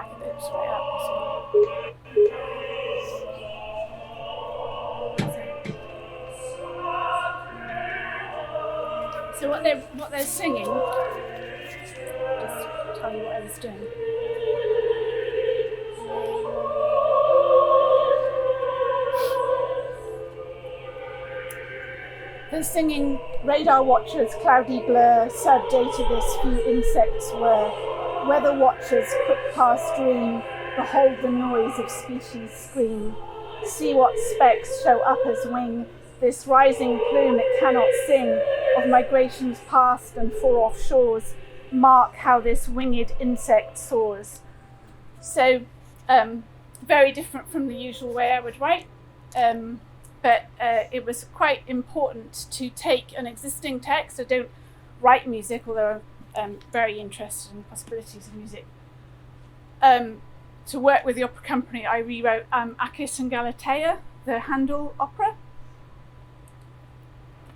back of it straight up. So what they're singing, just tell you what I was doing. They're singing radar watchers, cloudy blur, sad day to this, few insects were. Weather watchers, quick past dream, behold the noise of species scream. See what specks show up as wing, this rising plume it cannot sing, of migrations past and for off shores, mark how this winged insect soars. So, very different from the usual way I would write. But it was quite important to take an existing text. I don't write music, although I'm very interested in the possibilities of music. To work with the opera company, I rewrote Akis and Galatea, the Handel opera.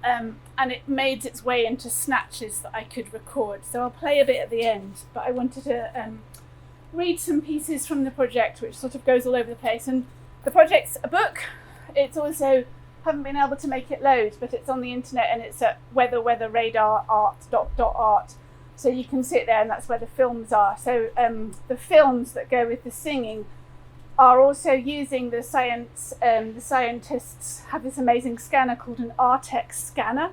And it made its way into snatches that I could record. So I'll play a bit at the end, but I wanted to read some pieces from the project, which sort of goes all over the place. And the project's a book. It's also, haven't been able to make it load, but it's on the internet and it's at weatherradarart.art. So you can sit there and that's where the films are. So the films that go with the singing are also using the science. The scientists have this amazing scanner called an Artek scanner,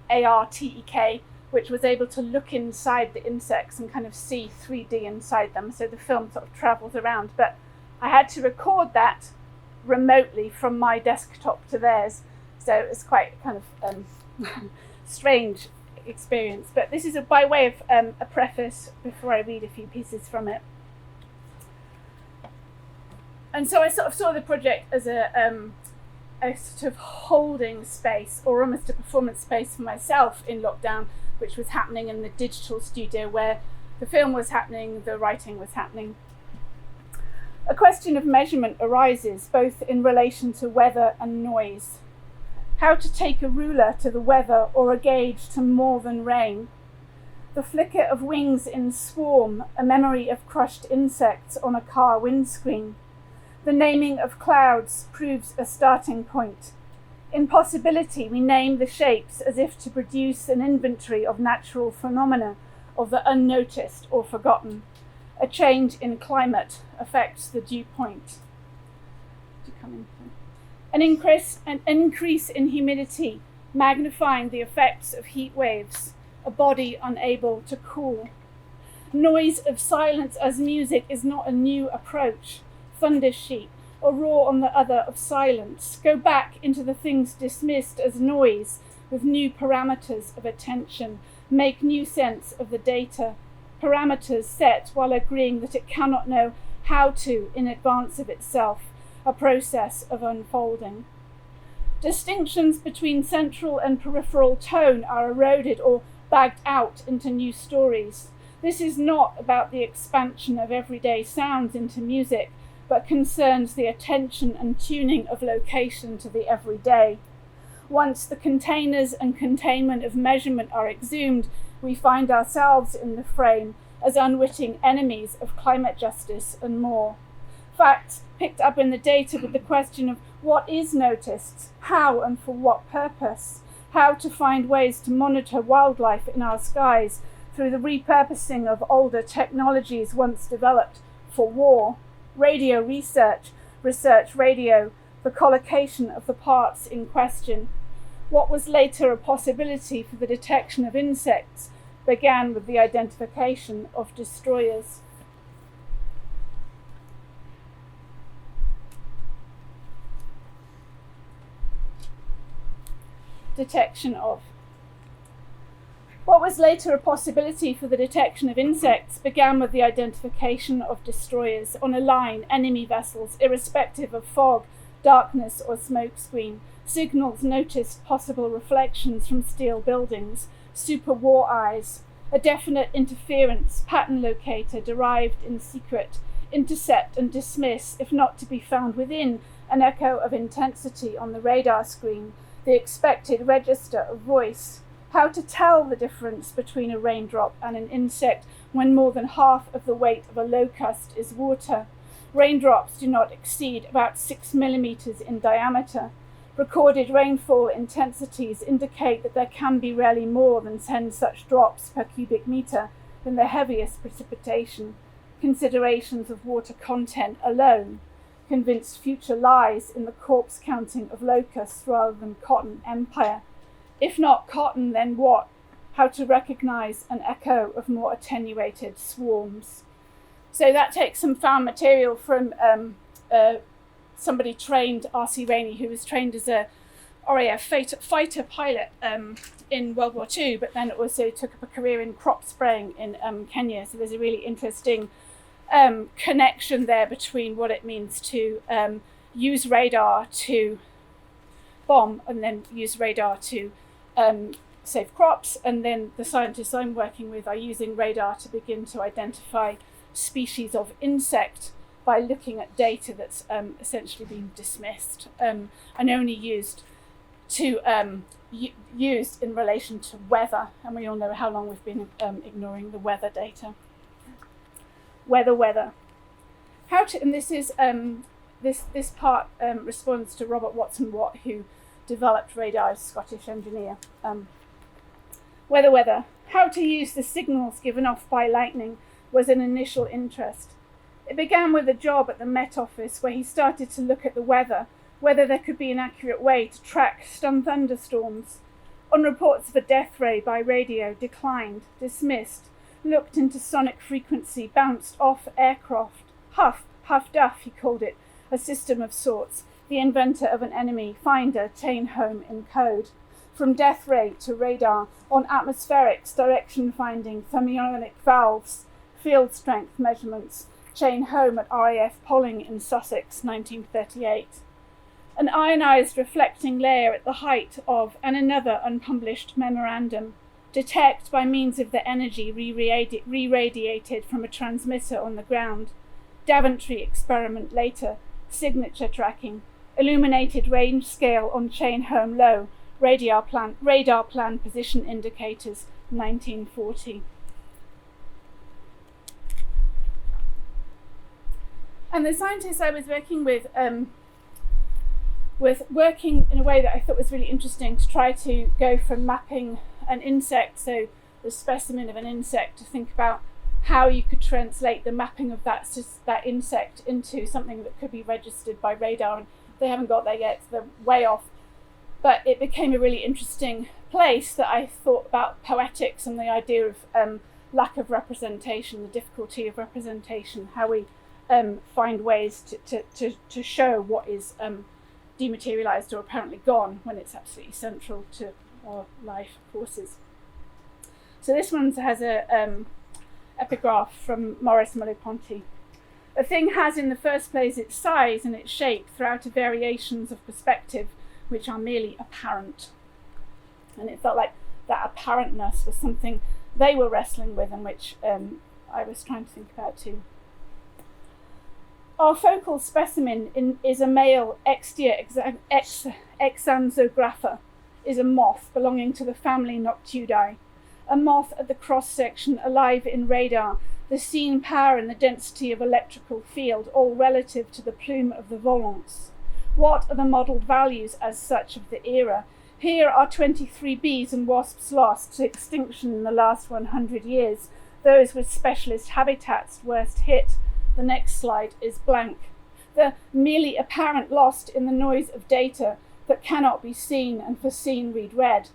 ARTEK, which was able to look inside the insects and kind of see 3D inside them. So the film sort of travels around. But I had to record that remotely from my desktop to theirs. So it's quite kind of strange experience. But this is by way of a preface before I read a few pieces from it. And so I sort of saw the project as a sort of holding space, or almost a performance space for myself in lockdown, which was happening in the digital studio where the film was happening, the writing was happening. A question of measurement arises both in relation to weather and noise. How to take a ruler to the weather or a gauge to more than rain. The flicker of wings in swarm, a memory of crushed insects on a car windscreen. The naming of clouds proves a starting point. In possibility, we name the shapes as if to produce an inventory of natural phenomena, of the unnoticed or forgotten. A change in climate affects the dew point. An increase in humidity, magnifying the effects of heat waves, a body unable to cool. Noise of silence as music is not a new approach. Thunder sheet, or roar on the other of silence. Go back into the things dismissed as noise with new parameters of attention. Make new sense of the data. Parameters set while agreeing that it cannot know how to in advance of itself, a process of unfolding. Distinctions between central and peripheral tone are eroded or bagged out into new stories. This is not about the expansion of everyday sounds into music, but concerns the attention and tuning of location to the everyday. Once the containers and containment of measurement are exhumed, we find ourselves in the frame as unwitting enemies of climate justice and more. Facts picked up in the data with the question of what is noticed, how and for what purpose, how to find ways to monitor wildlife in our skies through the repurposing of older technologies once developed for war. Radio research radio, the collocation of the parts in question. What was later a possibility for the detection of insects began with the identification of destroyers. Detection of. What was later a possibility for the detection of insects began with the identification of destroyers on a line, enemy vessels, irrespective of fog, darkness or smoke screen. Signals noticed possible reflections from steel buildings, super war eyes, a definite interference, pattern locator derived in secret, intercept and dismiss, if not to be found within, an echo of intensity on the radar screen, the expected register of voice. how to tell the difference between a raindrop and an insect when more than half of the weight of a locust is water. Raindrops do not exceed about 6 millimeters in diameter. Recorded rainfall intensities indicate that there can be rarely more than 10 such drops per cubic meter in the heaviest precipitation. Considerations of water content alone convinced future lies in the corpse counting of locusts rather than cotton empire. If not cotton, then what? How to recognize an echo of more attenuated swarms. So that takes some found material from somebody trained, R.C. Rainey, who was trained as a RAF fighter pilot in World War II, but then also took up a career in crop spraying in Kenya. So there's a really interesting connection there between what it means to use radar to bomb and then use radar to save crops. And then the scientists I'm working with are using radar to begin to identify species of insect by looking at data that's essentially been dismissed and only used to used in relation to weather. And we all know how long we've been ignoring the weather data. Weather. How to, and this is this part responds to Robert Watson Watt, who developed radar, Scottish engineer. Weather. How to use the signals given off by lightning was an initial interest. It began with a job at the Met Office, where he started to look at the weather, whether there could be an accurate way to track stun thunderstorms. On reports of a death ray by radio, declined, dismissed, looked into sonic frequency, bounced off aircraft. Huff-duff, he called it, a system of sorts, the inventor of an enemy finder, chain home in code. From death ray to radar, on atmospherics, direction finding, thermionic valves, field strength measurements, chain home at RAF Polling in Sussex, 1938. An ionized reflecting layer at the height of, and another unpublished memorandum, detect by means of the energy re-radiated from a transmitter on the ground. Daventry experiment later, signature tracking, illuminated range scale on chain home low, radar plan position indicators, 1940. And the scientists I was working with working in a way that I thought was really interesting to try to go from mapping an insect, so the specimen of an insect, to think about how you could translate the mapping of that insect into something that could be registered by radar. And they haven't got there yet, so they're way off. But it became a really interesting place that I thought about poetics and the idea of lack of representation, the difficulty of representation, how we find ways to show what is dematerialized or apparently gone when it's absolutely central to our life forces. So this one has a epigraph from Maurice Merleau-Ponty. A thing has in the first place its size and its shape throughout variations of perspective which are merely apparent. And it felt like that apparentness was something they were wrestling with and which I was trying to think about too. Our focal specimen is a male Exanzographa, is a moth belonging to the family Noctuidae, a moth at the cross-section alive in radar, the seen power and the density of electrical field, all relative to the plume of the volants. What are the modelled values as such of the era? Here are 23 bees and wasps lost to extinction in the last 100 years, those with specialist habitats worst hit. The next slide is blank. The merely apparent lost in the noise of data that cannot be seen and foreseen read read.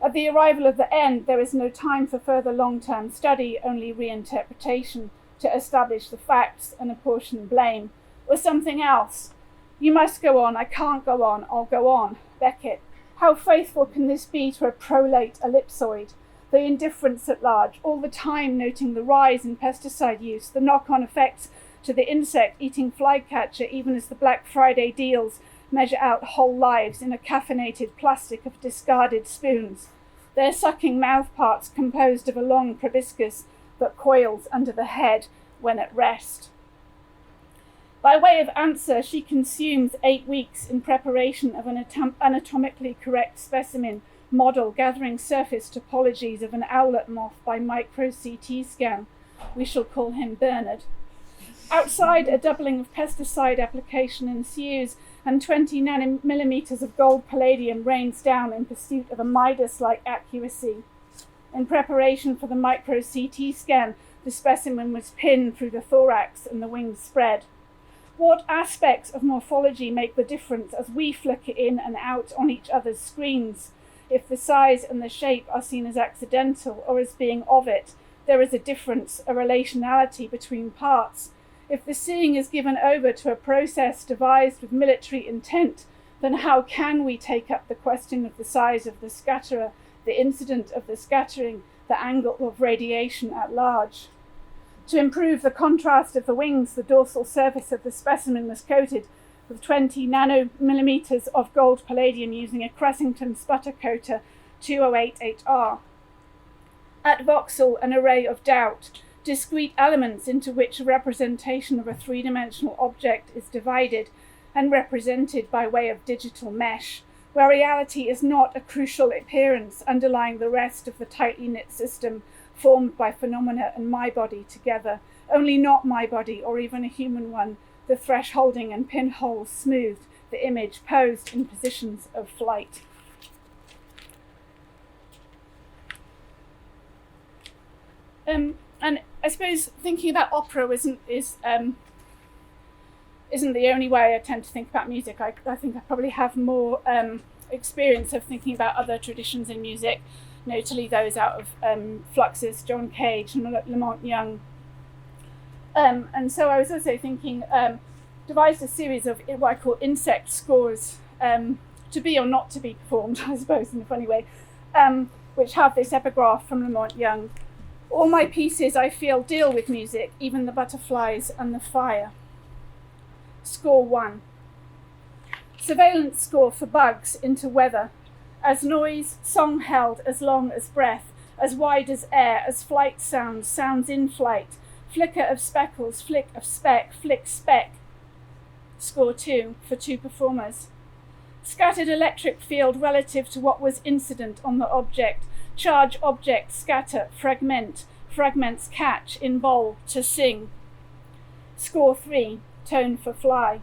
At the arrival of the end, there is no time for further long-term study, only reinterpretation to establish the facts and apportion blame. Or something else. You must go on, I can't go on, I'll go on. Beckett. How faithful can this be to a prolate ellipsoid? The indifference at large, all the time noting the rise in pesticide use, the knock-on effects to the insect-eating flycatcher, even as the Black Friday deals measure out whole lives in a caffeinated plastic of discarded spoons, their sucking mouthparts composed of a long proboscis that coils under the head when at rest. By way of answer, she consumes 8 weeks in preparation of an anatomically correct specimen model gathering surface topologies of an owlet moth by micro-CT scan. We shall call him Bernard. Outside, a doubling of pesticide application ensues, and 20 nanometers of gold palladium rains down in pursuit of a Midas-like accuracy. In preparation for the micro-CT scan, the specimen was pinned through the thorax and the wings spread. What aspects of morphology make the difference as we flicker in and out on each other's screens? If the size and the shape are seen as accidental or as being of it, there is a difference, a relationality between parts. If the seeing is given over to a process devised with military intent, then how can we take up the question of the size of the scatterer, the incident of the scattering, the angle of radiation at large? To improve the contrast of the wings, the dorsal surface of the specimen was coated with 20 nanomillimeters of gold palladium using a Cressington sputter coater 208HR. At voxel, an array of doubt, discrete elements into which a representation of a three-dimensional object is divided and represented by way of digital mesh, where reality is not a crucial appearance underlying the rest of the tightly knit system formed by phenomena and my body together, only not my body or even a human one, the thresholding and pinholes smoothed, the image posed in positions of flight. And I suppose thinking about opera isn't the only way I tend to think about music. I think I probably have more experience of thinking about other traditions in music, notably those out of Fluxus, John Cage and Lamont Young. And so I was also thinking, devised a series of what I call insect scores, to be or not to be performed, I suppose, in a funny way, which have this epigraph from Lamont Young. All my pieces, I feel, deal with music, even the butterflies and the fire. Score 1. Surveillance score for bugs into weather. As noise, song held as long as breath, as wide as air, as flight sounds, sounds in flight. Flicker of speckles, flick of speck, flick speck. Score 2 for 2 performers. Scattered electric field relative to what was incident on the object. Charge object, scatter, fragment, fragments catch, involve, to sing. Score 3, tone for fly.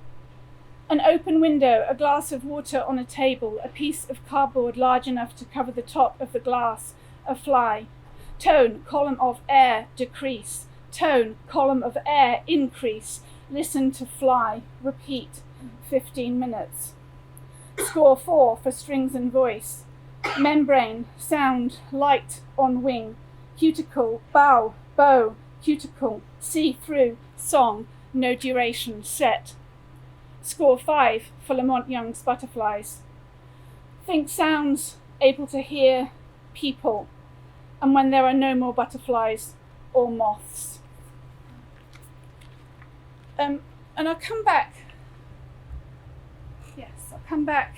An open window, a glass of water on a table, a piece of cardboard large enough to cover the top of the glass, a fly. Tone, column of air, decrease. Tone, column of air, increase. Listen to fly, repeat, 15 minutes. Score 4 for strings and voice. Membrane, sound, light on wing, cuticle, bow, bow, cuticle, see through, song, no duration, set. Score 5 for Lamont Young's butterflies. Think sounds, able to hear people, and when there are no more butterflies or moths. And I'll come back. Yes, I'll come back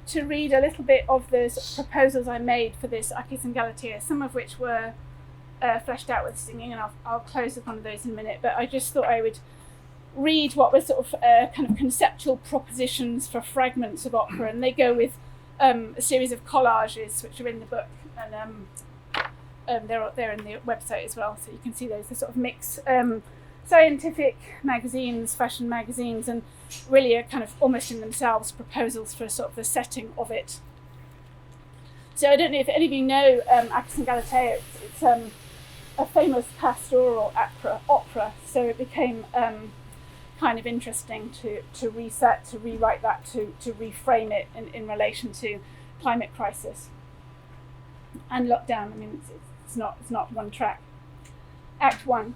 to read a little bit of the proposals I made for this Akis and Galatea, some of which were fleshed out with singing, and I'll close with one of those in a minute. But I just thought I would read what were sort of kind of conceptual propositions for fragments of opera, and they go with a series of collages which are in the book, and they're in the website as well, so you can see those. They sort of mix scientific magazines, fashion magazines, and really are kind of almost in themselves proposals for sort of the setting of it. So I don't know if any of you know Akis and Galatea. It's a famous pastoral opera, so it became kind of interesting to rewrite that, to reframe it in relation to climate crisis and lockdown. I mean, it's not one track. Act 1.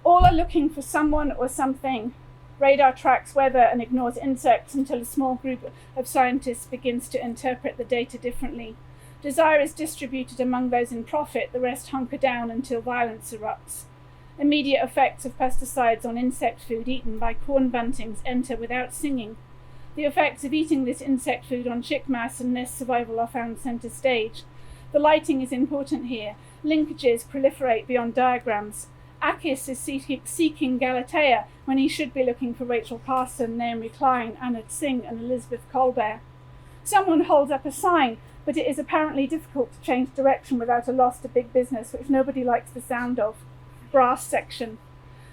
All are looking for someone or something. Radar tracks weather and ignores insects until a small group of scientists begins to interpret the data differently. Desire is distributed among those in profit, the rest hunker down until violence erupts. Immediate effects of pesticides on insect food eaten by corn buntings enter without singing. The effects of eating this insect food on chick mass and nest survival are found centre stage. The lighting is important here. Linkages proliferate beyond diagrams. Akis is seeking Galatea when he should be looking for Rachel Carson, Naomi Klein, Anna Tsing, and Elizabeth Colbert. Someone holds up a sign, but it is apparently difficult to change direction without a loss to big business, which nobody likes the sound of. Brass section.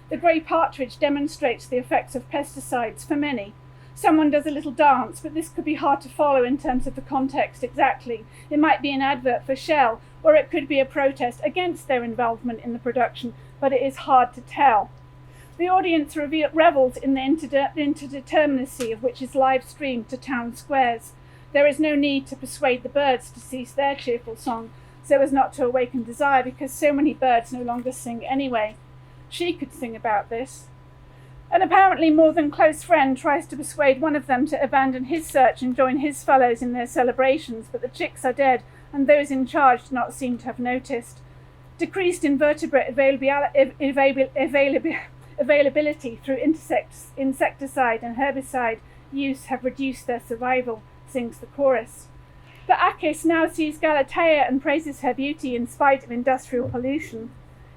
The grey partridge demonstrates the effects of pesticides for many. Someone does a little dance, but this could be hard to follow in terms of the context exactly. It might be an advert for Shell, or it could be a protest against their involvement in the production, but it is hard to tell. The audience revels in the interdeterminacy of which is live streamed to town squares. There is no need to persuade the birds to cease their cheerful song, so as not to awaken desire, because so many birds no longer sing anyway. She could sing about this. An apparently more than close friend tries to persuade one of them to abandon his search and join his fellows in their celebrations, but the chicks are dead, and those in charge do not seem to have noticed. Decreased invertebrate availability through insecticide and herbicide use have reduced their survival, sings the chorus. But Akis now sees Galatea and praises her beauty in spite of industrial pollution.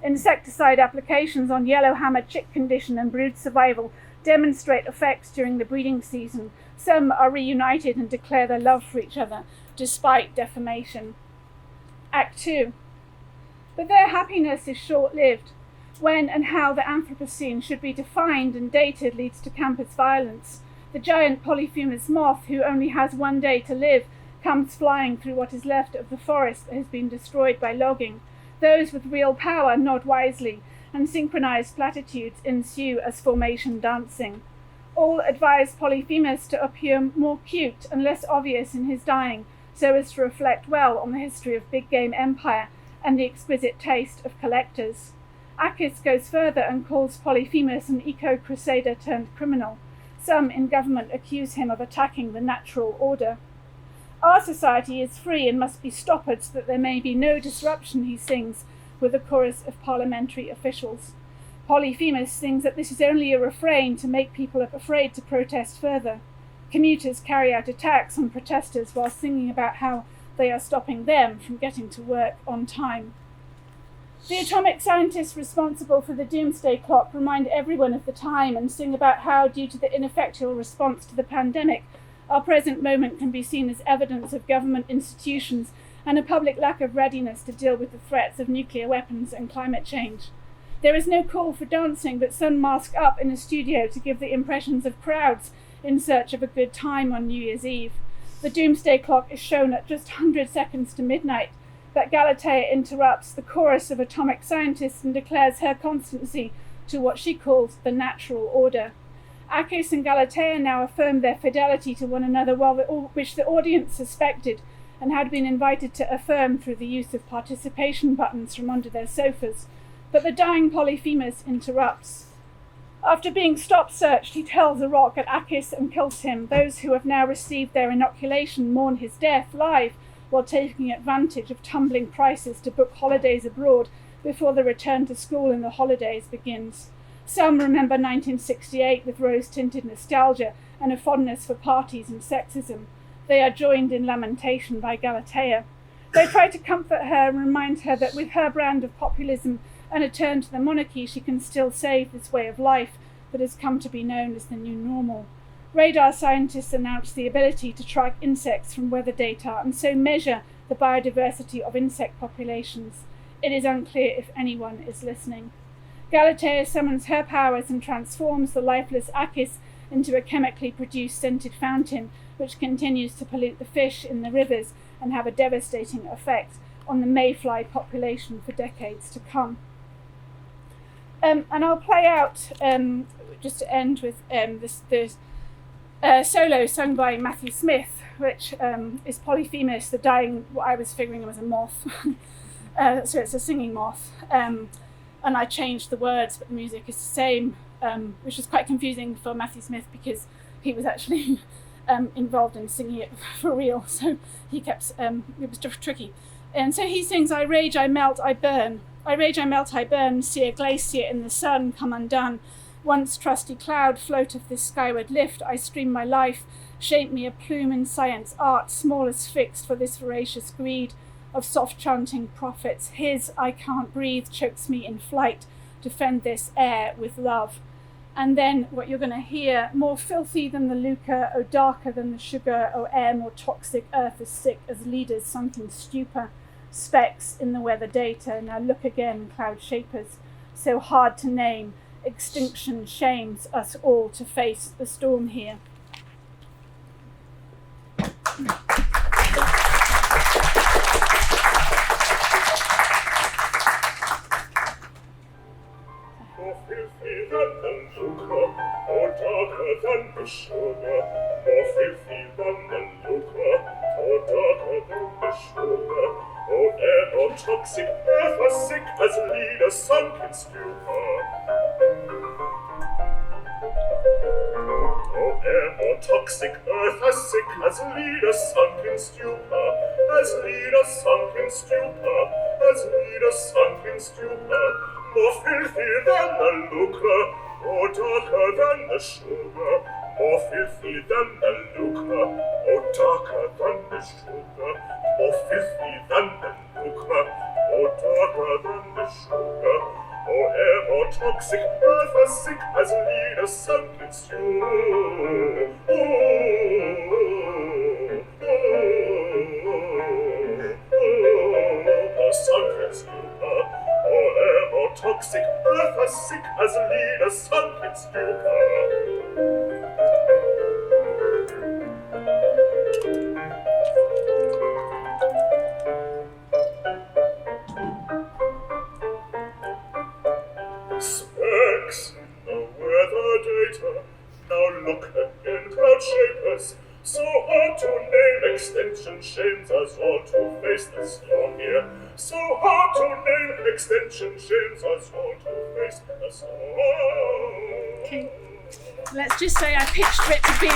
Insecticide applications on yellowhammer chick condition and brood survival demonstrate effects during the breeding season. Some are reunited and declare their love for each other, despite defamation. Act 2. But their happiness is short-lived. When and how the Anthropocene should be defined and dated leads to campus violence. The giant polyphemus moth, who only has one day to live, comes flying through what is left of the forest that has been destroyed by logging. Those with real power nod wisely, and synchronized platitudes ensue as formation dancing. All advise Polyphemus to appear more cute and less obvious in his dying, so as to reflect well on the history of big game empire and the exquisite taste of collectors. Akis goes further and calls Polyphemus an eco-crusader turned criminal. Some in government accuse him of attacking the natural order. Our society is free and must be stoppered so that there may be no disruption, he sings, with a chorus of parliamentary officials. Polyphemus sings that this is only a refrain to make people afraid to protest further. Commuters carry out attacks on protesters while singing about how they are stopping them from getting to work on time. The atomic scientists responsible for the doomsday clock remind everyone of the time and sing about how, due to the ineffectual response to the pandemic, our present moment can be seen as evidence of government institutions and a public lack of readiness to deal with the threats of nuclear weapons and climate change. There is no call for dancing, but some mask up in a studio to give the impressions of crowds in search of a good time on New Year's Eve. The doomsday clock is shown at just 100 seconds to midnight, but Galatea interrupts the chorus of atomic scientists and declares her constancy to what she calls the natural order. Akis and Galatea now affirm their fidelity to one another, which the audience suspected and had been invited to affirm through the use of participation buttons from under their sofas. But the dying Polyphemus interrupts. After being stop-searched, he tells a rock at Akis and kills him. Those who have now received their inoculation mourn his death live, while taking advantage of tumbling prices to book holidays abroad before the return to school in the holidays begins. Some remember 1968 with rose-tinted nostalgia and a fondness for parties and sexism. They are joined in lamentation by Galatea. They try to comfort her and remind her that with her brand of populism and a turn to the monarchy, she can still save this way of life that has come to be known as the new normal. Radar scientists announce the ability to track insects from weather data and so measure the biodiversity of insect populations. It is unclear if anyone is listening. Galatea summons her powers and transforms the lifeless Akis into a chemically produced scented fountain, which continues to pollute the fish in the rivers and have a devastating effect on the mayfly population for decades to come. And I'll play out, just to end with this solo sung by Matthew Smith, which is Polyphemus, the dying, what I was figuring was a moth. So it's a singing moth. And I changed the words, but the music is the same, which was quite confusing for Matthew Smith because he was actually involved in singing it for real. So he kept, it was tricky. And so he sings, I rage, I melt, I burn. I rage, I melt, I burn, see a glacier in the sun come undone. Once trusty cloud floateth this skyward lift, I stream my life, shape me a plume in science, art, small as fixed for this voracious greed of soft chanting prophets. His I can't breathe chokes me in flight, defend this air with love. And then what you're going to hear, more filthy than the lucre, oh darker than the sugar, oh air more toxic, earth as sick as leaders sunk in stupor, specks in the weather data. Now look again, cloud shapers, so hard to name, extinction shames us all to face the storm here. More filthy than the lucre, or darker than the sugar. More filthy than the lucre, or darker than the sugar. Oh, air more toxic, earth as sick as leader sunk in stupor. Oh, air more toxic, earth as sick as leader sunk in stupor. As leader sunk in stupor, as leader sunk in stupor. More filthy than the lucre, or darker than the sugar. More filthy than the lucre, or darker than the sugar. More filthy than the lucre, or darker than the sugar. Oh, air more toxic, earth as sick as leader sunk in stupor. Sunk in stupor. Oh, air more toxic, earth as sick as leader sunk in stupor. Specks in the weather data. Now look again, cloud shapers. So hard to name, extension shames us all to face the storm here. So hard to name, extension shames us all to face the storm. Okay, let's just say I pitched for it to be